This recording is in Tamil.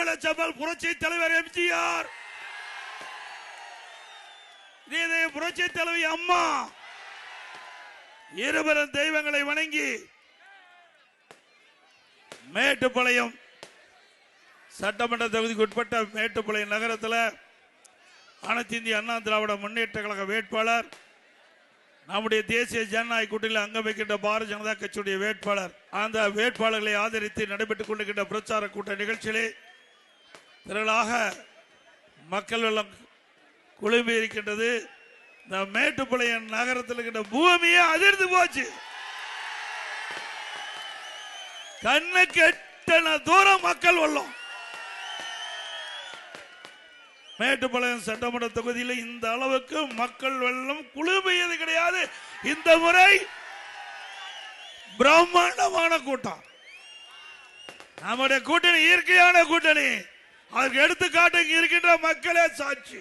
தமிழச்சம்பல் புரட்சி தலைவர் எம்ஜிஆர், புரட்சி தலைவி அம்மா இருவரும் தெய்வங்களை வணங்கி மேட்டுப்பாளையம் சட்டமன்ற தொகுதிக்கு உட்பட்ட மேட்டுப்பாளையம் நகரத்தில் அனைத்து இந்திய அண்ணா திராவிட முன்னேற்ற கழக வேட்பாளர், நம்முடைய தேசிய ஜனநாயக கூட்டணியில் அங்கம் வைக்கின்ற பாரதிய ஜனதா கட்சியுடைய வேட்பாளர், அந்த வேட்பாளர்களை ஆதரித்து நடைபெற்றுக் கொண்டிருக்கின்ற பிரச்சார கூட்ட நிகழ்ச்சியிலே திரளாக மக்கள் வெள்ளம் குழுமி இருக்கின்றது. இந்த மேட்டுப்பாளையம் நகரத்தில் இருக்கின்ற பூமியே அதிர்ந்து போச்சு. கண்ணு கெட்டன தூரம் மக்கள் வெள்ளம். மேட்டுப்பாளையம் சட்டமன்ற தொகுதியில் இந்த அளவுக்கு மக்கள் வெள்ளம் குழுமியது கிடையாது. இந்த முறை பிரம்மாண்டமான கூட்டம். நம்முடைய கூட்டணி இயற்கையான கூட்டணி. அதற்கு எடுத்துக்காட்டு இருக்கின்ற மக்களே சாட்சி.